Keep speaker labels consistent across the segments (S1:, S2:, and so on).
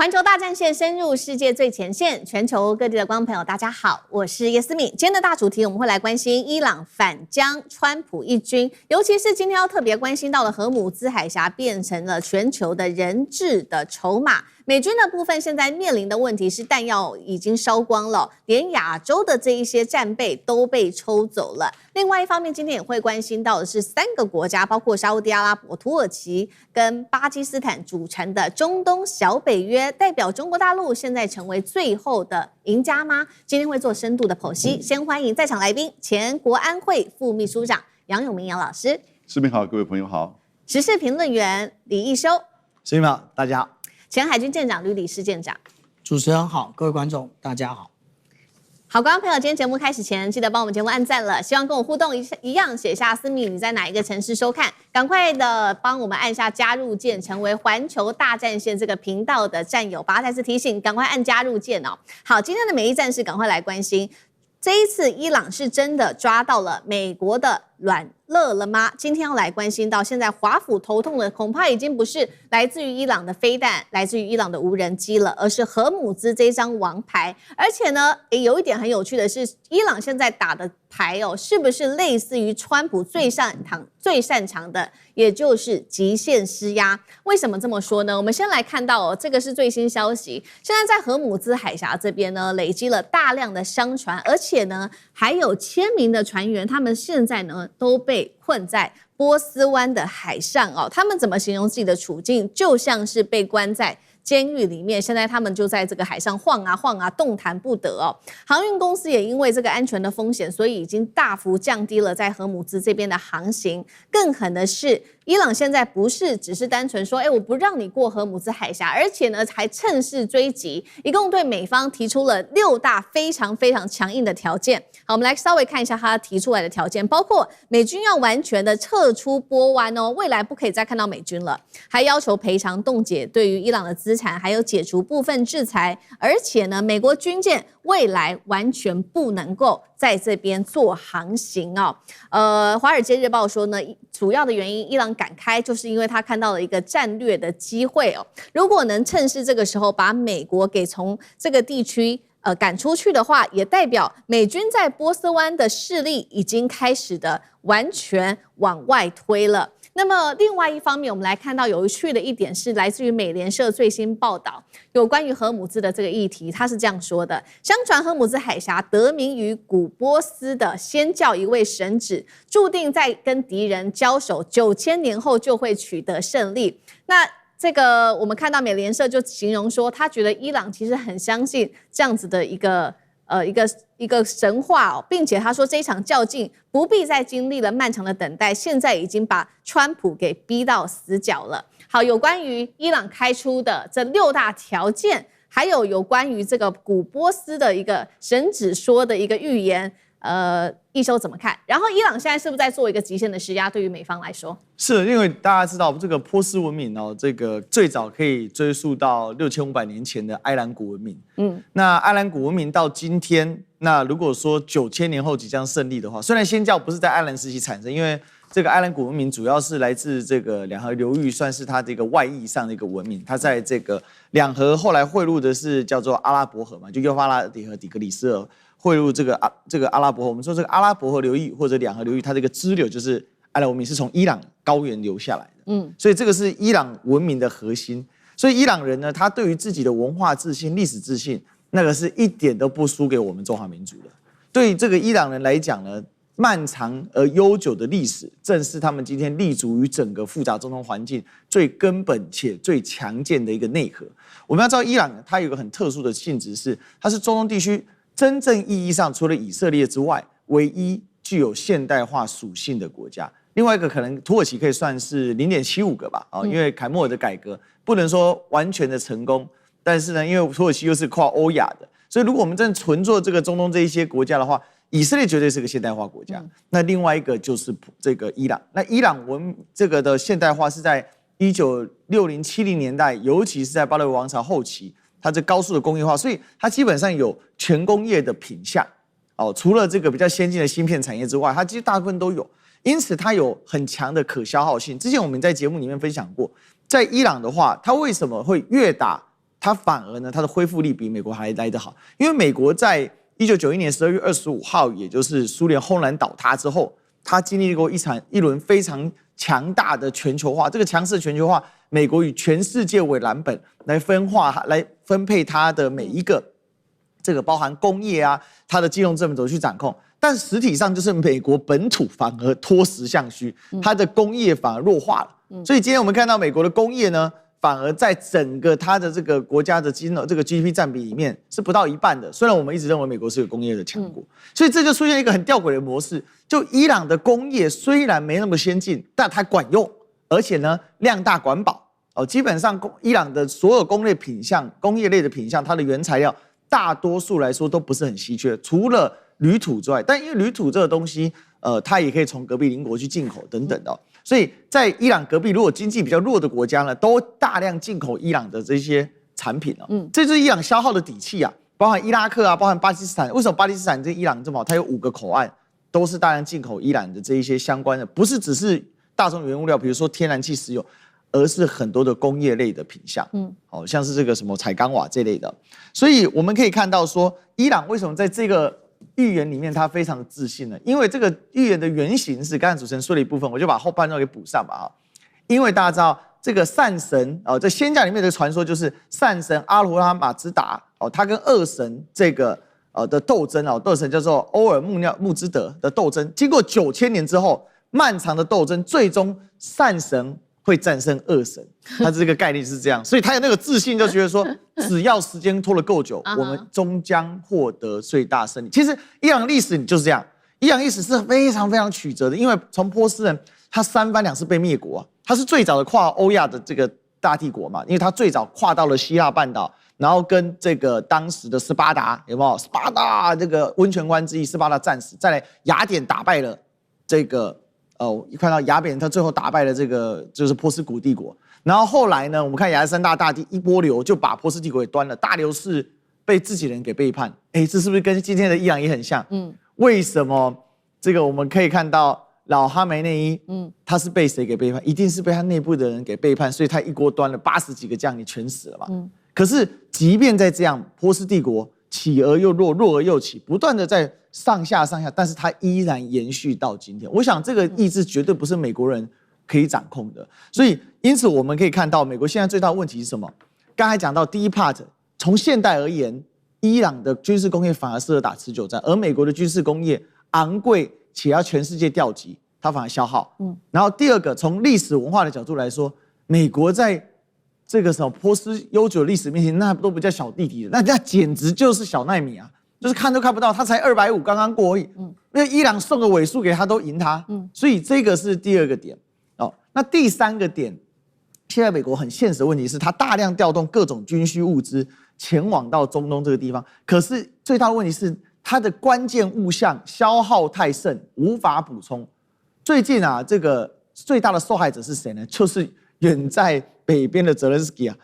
S1: 环球大战线深入世界最前线，全球各地的观众朋友，大家好，我是叶思敏。今天的大主题，我们会来关心伊朗反将川普一军，尤其是今天要特别关心到了荷姆兹海峡变成了全球的人质的筹码。美军的部分现在面临的问题是弹药已经烧光了，连亚洲的这一些战备都被抽走了。另外一方面，今天也会关心到的是3个国家，包括沙烏地阿拉伯、土耳其跟巴基斯坦组成的中东小北约，代表中国大陆现在成为最后的赢家吗？今天会做深度的剖析。先欢迎在场来宾，前国安会副秘书长杨永明杨老师。
S2: 视频好，各位朋友好。
S1: 时事评论员李义修。
S3: 视频好，大家好。
S1: 前海军舰长吕礼士舰长。
S3: 主持人好，各位观众大家好。
S1: 好，观众朋友，今天节目开始前，记得帮我们节目按赞了。希望跟我互动一样，写下思敏你在哪一个城市收看，赶快的帮我们按下加入键，成为环球大战线这个频道的战友。把它再次提醒，赶快按加入键哦。好，今天的每一战士，赶快来关心。这一次伊朗是真的抓到了美国的软肋了吗？今天要来关心到，现在华府头痛的恐怕已经不是来自于伊朗的飞弹，来自于伊朗的无人机了，而是荷姆兹这张王牌。而且呢，有一点很有趣的是，伊朗现在打的牌哦，是不是类似于川普最擅长的，也就是极限施压？为什么这么说呢？我们先来看到哦，这个是最新消息，现在在荷姆兹海峡这边呢，累积了大量的商船，而且呢，还有1000名的船员，他们现在呢都被困在波斯湾的海上哦。他们怎么形容自己的处境？就像是被关在监狱里面，现在他们就在这个海上晃啊晃啊，动弹不得哦。航运公司也因为这个安全的风险，所以已经大幅降低了在荷姆兹这边的航行。更狠的是，伊朗现在不是只是单纯说，我不让你过荷姆兹海峡，而且呢还趁势追击，一共对美方提出了6大非常非常强硬的条件。好，我们来稍微看一下他提出来的条件，包括美军要完全的撤出波湾哦，未来不可以再看到美军了，还要求赔偿冻结对于伊朗的资产，还有解除部分制裁，而且呢，美国军舰未来完全不能够在这边做航行哦。华尔街日报说呢，主要的原因伊朗敢开，就是因为他看到了一个战略的机会哦。如果能趁势这个时候把美国给从这个地区赶出去的话，也代表美军在波斯湾的势力已经开始的完全往外推了。那么另外一方面，我们来看到有趣的一点是来自于美联社最新报道，有关于荷姆兹的这个议题，他是这样说的：相传荷姆兹海峡得名于古波斯的先教一位神祇，注定在跟敌人交手9000年后就会取得胜利。那这个我们看到美联社就形容说，他觉得伊朗其实很相信这样子的一个神话哦，并且他说这一场较劲不必再经历了漫长的等待，现在已经把川普给逼到死角了。好，有关于伊朗开出的这6大条件，还有关于这个古波斯的一个神祇说的一个预言，一修怎么看？然后伊朗现在是不是在做一个极限的施压？对于美方来说，
S3: 是因为大家知道这个波斯文明哦，这个最早可以追溯到6500年前的埃兰古文明。那埃兰古文明到今天，那如果说9000年后即将胜利的话，虽然先教不是在埃兰时期产生，因为这个埃兰古文明主要是来自这个两河流域，算是它这个外溢上的一个文明。它在这个两河后来汇入的是叫做阿拉伯河嘛，就幼发拉底和底格里斯河。汇入这个阿拉伯河，我们说这个阿拉伯河流域或者两河流域，它这个支流就是埃兰文明是从伊朗高原流下来的，所以这个是伊朗文明的核心。所以伊朗人呢，他对于自己的文化自信、历史自信，那个是一点都不输给我们中华民族的。对于这个伊朗人来讲呢，漫长而悠久的历史，正是他们今天立足于整个复杂中东环境最根本且最强健的一个内核。我们要知道，伊朗它有一个很特殊的性质是，它是中东地区真正意义上除了以色列之外，唯一具有现代化属性的国家。另外一个可能土耳其可以算是0.75个吧，因为凯末尔的改革不能说完全的成功，但是呢，因为土耳其又是跨欧亚的，所以如果我们真纯做这个中东这一些国家的话，以色列绝对是个现代化国家。那另外一个就是这个伊朗，那伊朗这个的现代化是在1960、70年代，尤其是在巴勒维王朝后期。它这高速的工业化，所以它基本上有全工业的品项，除了这个比较先进的芯片产业之外，它其实大部分都有，因此它有很强的可消耗性。之前我们在节目里面分享过，在伊朗的话，它为什么会越打它反而呢它的恢复力比美国还来得好，因为美国在1991年12月25号，也就是苏联轰然倒塌之后，它经历过一轮非常强大的全球化。这个强势的全球化，美国以全世界为蓝本来分配它的每一个这个包含工业啊，它的金融政府怎么去掌控。但实体上就是美国本土反而脱实向虚，它的工业反而弱化了。所以今天我们看到美国的工业呢，反而在整个它的这个国家的这个 GDP 占比里面是不到一半的。虽然我们一直认为美国是个工业的强国，所以这就出现一个很吊诡的模式：就伊朗的工业虽然没那么先进，但它管用，而且呢量大管饱。基本上伊朗的所有工业类的品项，它的原材料大多数来说都不是很稀缺，除了铝土之外。但因为铝土这个东西，它也可以从隔壁邻国去进口等等的。所以在伊朗隔壁，如果经济比较弱的国家呢，都大量进口伊朗的这些产品这就是伊朗消耗的底气啊，包含伊拉克啊，包含巴基斯坦。为什么巴基斯坦这伊朗这么好？它有5个口岸，都是大量进口伊朗的这一些相关的，不是只是大宗原物料，比如说天然气、石油，而是很多的工业类的品项，像是这个什么彩钢瓦这类的。所以我们可以看到说，伊朗为什么在这个预言里面他非常的自信呢？因为这个预言的原型是刚才主持人说的一部分，我就把后半段给补上吧因为大家知道这个善神在仙教里面的传说就是善神阿罗哈马兹达他跟恶神这个的斗争恶神叫做欧尔穆兹德的斗争，经过9000年之后漫长的斗争，最终善神会战胜恶神，他这个概念是这样，所以他有那个自信，就觉得说，只要时间拖了够久，我们终将获得最大胜利。其实伊朗历史就是这样，伊朗历史是非常非常曲折的，因为从波斯人他3番2次被灭国他是最早的跨欧亚的这个大帝国嘛，因为他最早跨到了希腊半岛，然后跟这个当时的斯巴达有没有？斯巴达这个温泉关之役，斯巴达战死，再来雅典打败了这个。一看到雅典，他最后打败了这个就是波斯古帝国，然后后来呢，我们看亚历山大大帝一波流就把波斯帝国给端了，大流士被自己人给背叛，这是不是跟今天的伊朗也很像？为什么这个我们可以看到老哈梅内伊，他是被谁给背叛？一定是被他内部的人给背叛，所以他一锅端了80几个将领全死了嘛。可是即便在这样，波斯帝国起而又弱，弱而又起，不断的在上下，但是它依然延续到今天。我想这个意志绝对不是美国人可以掌控的。所以，因此我们可以看到，美国现在最大的问题是什么？刚才讲到第一 part， 从现代而言，伊朗的军事工业反而适合打持久战，而美国的军事工业昂贵且要全世界调集，它反而消耗。然后第二个，从历史文化的角度来说，美国在这个什么波斯悠久历史面前，那都不叫小弟弟的，那简直就是小奈米啊！就是看都看不到，他才250，刚刚过而已。因为伊朗送个尾数给他都赢他，所以这个是第2个点。那第3个点，现在美国很现实的问题是，他大量调动各种军需物资前往到中东这个地方，可是最大的问题是，它的关键物项消耗太甚，无法补充。最近这个最大的受害者是谁呢？就是远在北边的泽连斯基啊。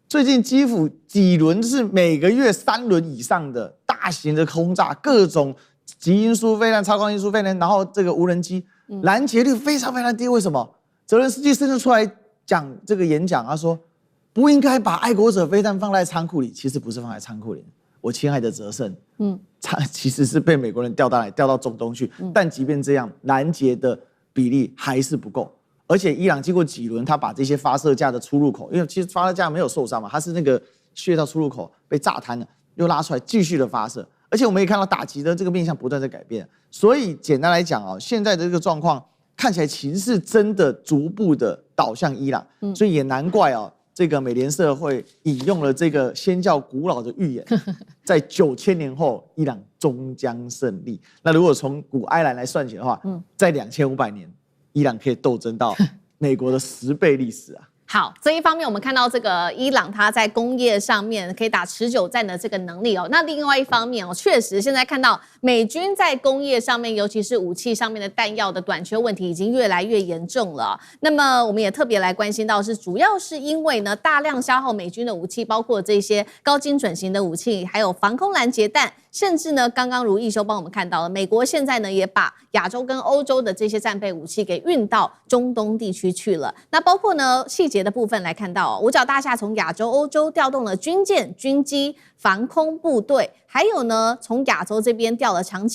S3: 最近基辅几轮是每个月3轮以上的大型的轰炸，各种极音速飞弹、超高音速飞弹，然后这个无人机拦截率非常非常低。为什么？泽连斯基甚至出来讲这个演讲，他说不应该把爱国者飞弹放在仓库里，其实不是放在仓库里。我亲爱的泽胜，其实是被美国人调到中东去，但即便这样，拦截的比例还是不够。而且伊朗经过几轮，他把这些发射架的出入口，因为其实发射架没有受伤嘛，它是那个穴道出入口被炸瘫了，又拉出来继续的发射。而且我们也看到打击的这个面向不断在改变。所以简单来讲现在的这个状况看起来情势真的逐步的导向伊朗，所以也难怪这个美联社会引用了这个先教古老的预言，在9000年后伊朗终将胜利。那如果从古埃兰来算起的话，在2500年。伊朗可以斗争到美国的10倍历史啊！
S1: 好，这一方面我们看到这个伊朗它在工业上面可以打持久战的这个能力那另外一方面确实现在看到美军在工业上面，尤其是武器上面的弹药的短缺问题已经越来越严重了。那么我们也特别来关心到是，主要是因为呢大量消耗美军的武器，包括这些高精准型的武器，还有防空拦截弹。甚至呢，刚刚如义修帮我们看到了，美国现在呢也把亚洲跟欧洲的这些战备武器给运到中东地区去了。那包括呢细节的部分来看到，五角大厦从亚洲、欧洲调动了军舰、军机、防空部队，还有呢从亚洲这边调了长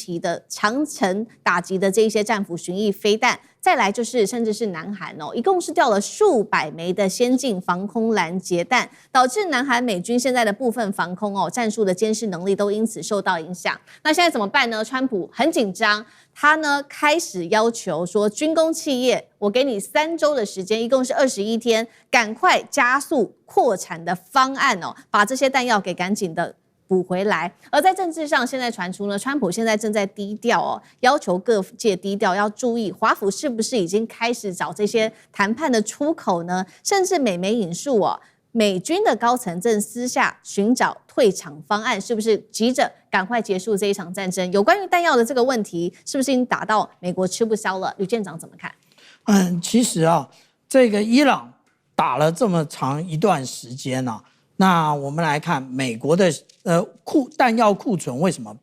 S1: 程打击的这一些战斧巡弋飞弹。再来就是甚至是南韩一共是调了数百枚的先进防空拦截弹，导致南韩美军现在的部分防空战术的监视能力都因此受到影响。那现在怎么办呢？川普很紧张，他呢开始要求说，军工企业，我给你3周的时间，一共是21天，赶快加速扩产的方案把这些弹药给赶紧的补回来。而在政治上，现在传出呢，川普现在正在低调要求各界低调，要注意华府是不是已经开始找这些谈判的出口呢？甚至美媒引述美军的高层正私下寻找退场方案，是不是急着赶快结束这一场战争？有关于弹药的这个问题，是不是已经打到美国吃不消了？吕舰长怎么看？
S2: 其实这个伊朗打了这么长一段时间那我们来看美国的弹药库存为什么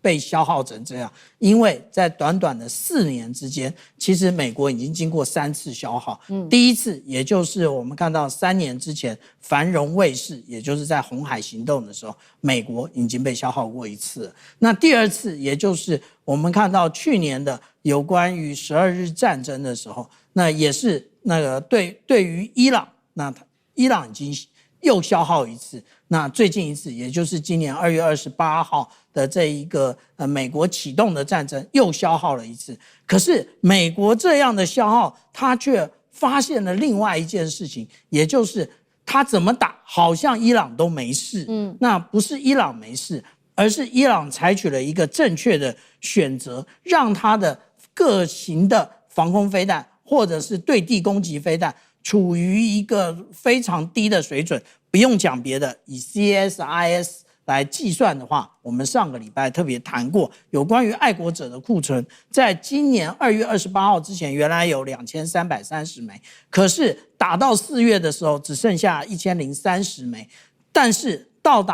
S2: 被消耗成这样？因为在短短的4年之间，其实美国已经经过3次消耗。第一次也就是我们看到3年之前繁荣卫士，也就是在红海行动的时候，美国已经被消耗过1次了。那第二次也就是我们看到去年的有关于12日战争的时候，那也是那个对于伊朗，那伊朗已经又消耗1次。那最近一次，也就是今年2月28号的这一个美国启动的战争，又消耗了1次。可是美国这样的消耗，他却发现了另外一件事情，也就是他怎么打，好像伊朗都没事。那不是伊朗没事，而是伊朗采取了一个正确的选择，让他的各型的防空飞弹或者是对地攻击飞弹处于一个非常低的水准。不用讲别的，以 CSIS 来计算的话，我们上个礼拜特别谈过有关于爱国者的库存，在今年2月28号之前原来有2330枚，可是打到4月的时候只剩下1030枚，但是到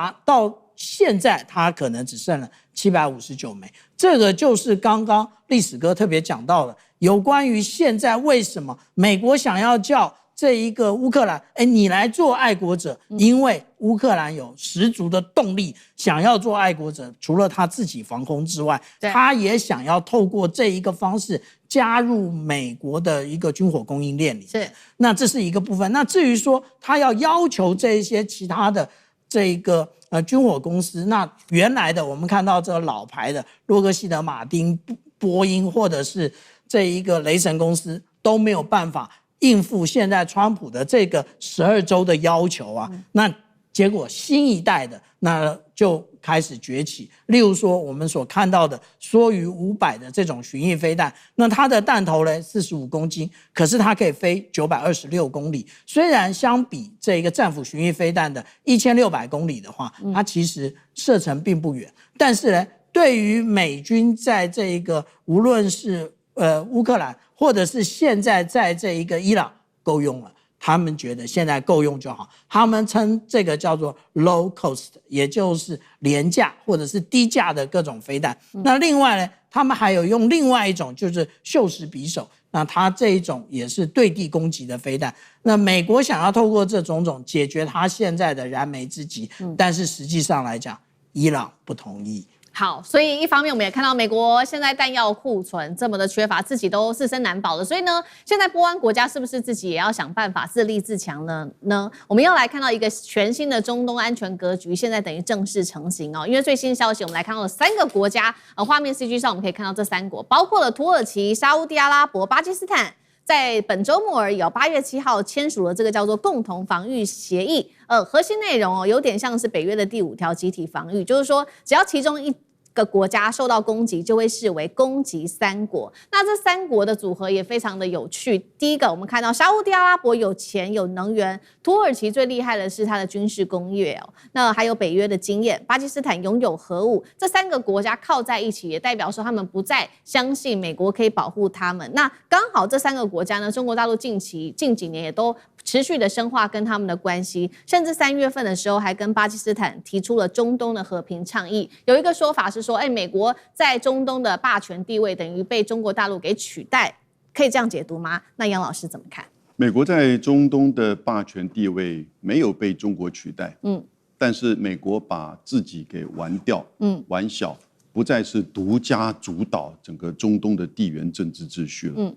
S2: 现在它可能只剩了759枚。这个就是刚刚历史哥特别讲到的，有关于现在为什么美国想要叫这一个乌克兰，你来做爱国者，因为乌克兰有十足的动力想要做爱国者，除了他自己防空之外，他也想要透过这一个方式加入美国的一个军火供应链里面。那这是一个部分。那至于说他要求这一些其他的这一个军火公司，那原来的我们看到这个老牌的洛克希德马丁、波音或者是这一个雷神公司都没有办法应付现在川普的这个12周的要求那结果新一代的那就开始崛起。例如说我们所看到的梭鱼500的这种巡弋飞弹，那它的弹头呢45公斤，可是它可以飞926公里。虽然相比这个战斧巡弋飞弹的1600公里的话，它其实射程并不远，但是呢，对于美军在这一个无论是乌克兰或者是现在在这一个伊朗够用了，他们觉得现在够用就好，他们称这个叫做 low cost， 也就是廉价或者是低价的各种飞弹。那另外呢，他们还有用另外一种就是锈蚀匕首，那它这一种也是对地攻击的飞弹。那美国想要透过这种解决它现在的燃眉之急，但是实际上来讲，伊朗不同意。
S1: 好，所以一方面我们也看到美国现在弹药库存这么的缺乏，自己都自身难保了。所以呢，现在波湾国家是不是自己也要想办法自立自强呢？我们要来看到一个全新的中东安全格局，现在等于正式成型因为最新消息，我们来看到了3个国家，画面 CG 上我们可以看到这3国，包括了土耳其、沙烏地阿拉伯、巴基斯坦。在本周末而已8月7号签署了这个叫做共同防御协议。核心内容有点像是北约的第5条集体防御，就是说只要其中一个国家受到攻击，就会视为攻击3国。那这3国的组合也非常的有趣。第一个，我们看到沙烏地阿拉伯有钱有能源，土耳其最厉害的是它的军事工业那还有北约的经验，巴基斯坦拥有核武。这3个国家靠在一起，也代表说他们不再相信美国可以保护他们。那刚好这3个国家呢，中国大陆近几年也都持续的深化跟他们的关系，甚至3月份的时候还跟巴基斯坦提出了中东的和平倡议。有一个说法是说，美国在中东的霸权地位等于被中国大陆给取代，可以这样解读吗？那杨老师怎么看？
S4: 美国在中东的霸权地位没有被中国取代，但是美国把自己给玩掉，玩小，不再是独家主导整个中东的地缘政治秩序了。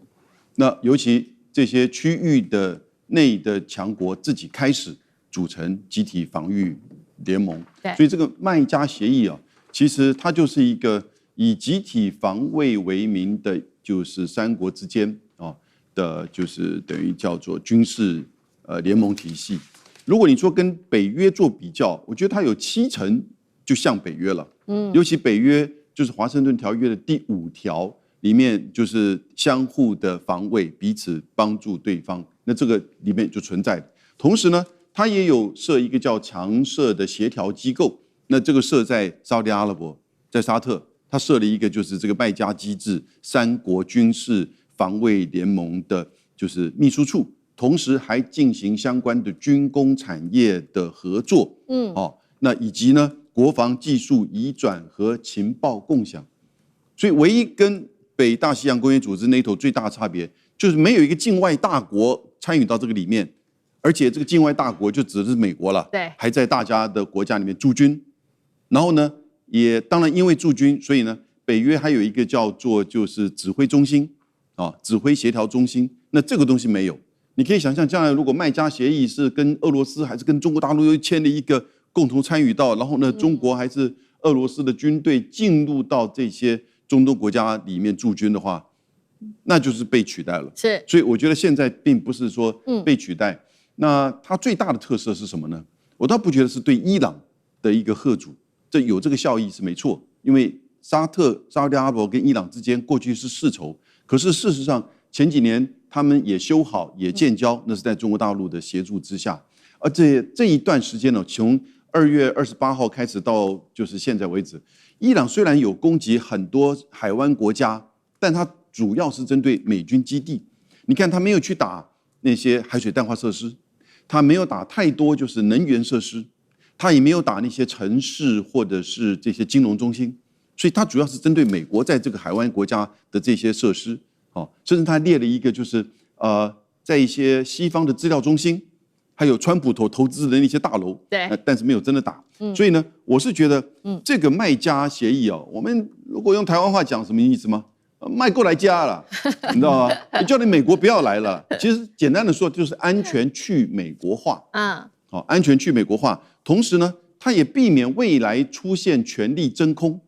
S4: 那尤其这些区域的内的强国自己开始组成集体防御联盟，所以这个麦加协议啊，其实它就是一个以集体防卫为名的，就是3国之间的，就是等于叫做军事联盟体系。如果你说跟北约做比较，我觉得它有70%就像北约了。尤其北约就是华盛顿条约的第5条里面，就是相互的防卫，彼此帮助对方。那这个里面就存在。同时呢，它也有设一个叫常设的协调机构。那这个设在沙特阿拉伯，在沙特，它设了一个就是这个麦加机制3国军事防卫联盟的，就是秘书处，同时还进行相关的军工产业的合作，那以及呢国防技术移转和情报共享。所以唯一跟北大西洋公约组织 NATO 最大的差别，就是没有一个境外大国参与到这个里面，而且这个境外大国就指的是美国了，
S1: 对，
S4: 还在大家的国家里面驻军。然后呢，也当然因为驻军，所以呢，北约还有一个叫做就是指挥中心。指挥协调中心，那这个东西没有。你可以想象，将来如果麦加协议是跟俄罗斯还是跟中国大陆又签了一个共同参与到，然后呢，中国还是俄罗斯的军队进入到这些中东国家里面驻军的话，那就是被取代了。
S1: 是，
S4: 所以我觉得现在并不是说被取代。那它最大的特色是什么呢？我倒不觉得是对伊朗的一个嚇阻，这有这个效益是没错，因为沙特阿拉伯跟伊朗之间过去是世仇。可是事实上，前几年他们也修好，也建交，那是在中国大陆的协助之下。而这一段时间呢，从2月28号开始到就是现在为止，伊朗虽然有攻击很多海湾国家，但它主要是针对美军基地。你看，他没有去打那些海水淡化设施，他没有打太多就是能源设施，他也没有打那些城市或者是这些金融中心。所以它主要是针对美国在这个海湾国家的这些设施，甚至他列了一个就是在一些西方的资料中心，还有川普投资的那些大楼，
S1: 对，
S4: 但是没有真的打。所以呢，我是觉得这个麦加协议我们如果用台湾话讲，什么意思吗？卖过来加了，你知道吗？叫你美国不要来了。其实简单的说，就是安全去美国化。安全去美国化，同时呢，它也避免未来出现权力真空。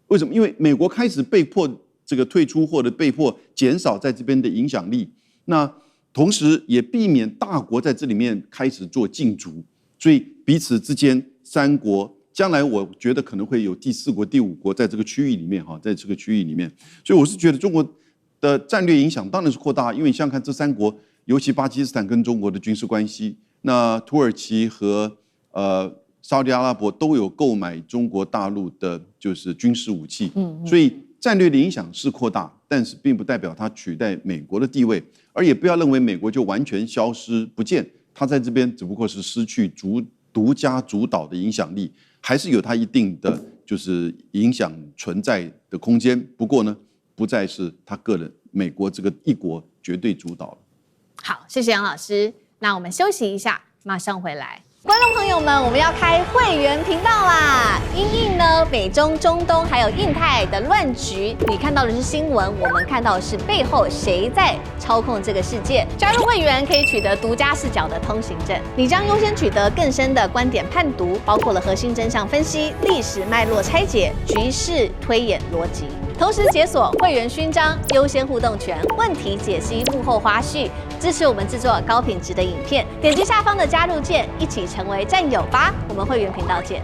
S4: 为什么？因为美国开始被迫这个退出，或者被迫减少在这边的影响力，那同时也避免大国在这里面开始做竞逐，所以彼此之间3国，将来我觉得可能会有第4国、第5国在这个区域里面，在这个区域里面，所以我是觉得中国的战略影响当然是扩大，因为你想想看，这3国，尤其巴基斯坦跟中国的军事关系，那土耳其和沙特阿拉伯都有购买中国大陆的就是军事武器，所以战略的影响是扩大，但是并不代表它取代美国的地位，而也不要认为美国就完全消失不见，它在这边只不过是失去独家主导的影响力，还是有它一定的就是影响存在的空间。不过呢，不再是他个人美国这个一国绝对主导了。
S1: 好，谢谢杨老师。那我们休息一下，马上回来。观众朋友们，我们要开会员频道啦！因应呢美中、中东还有印太的乱局，你看到的是新闻，我们看到的是背后谁在操控这个世界。加入会员可以取得独家视角的通行证，你将优先取得更深的观点判读，包括了核心真相分析、历史脉络拆解、局势推演逻辑。同时解锁会员勋章、优先互动权、问题解析、幕后花絮，支持我们制作高品质的影片。点击下方的加入键，一起成为战友吧！我们会员频道见。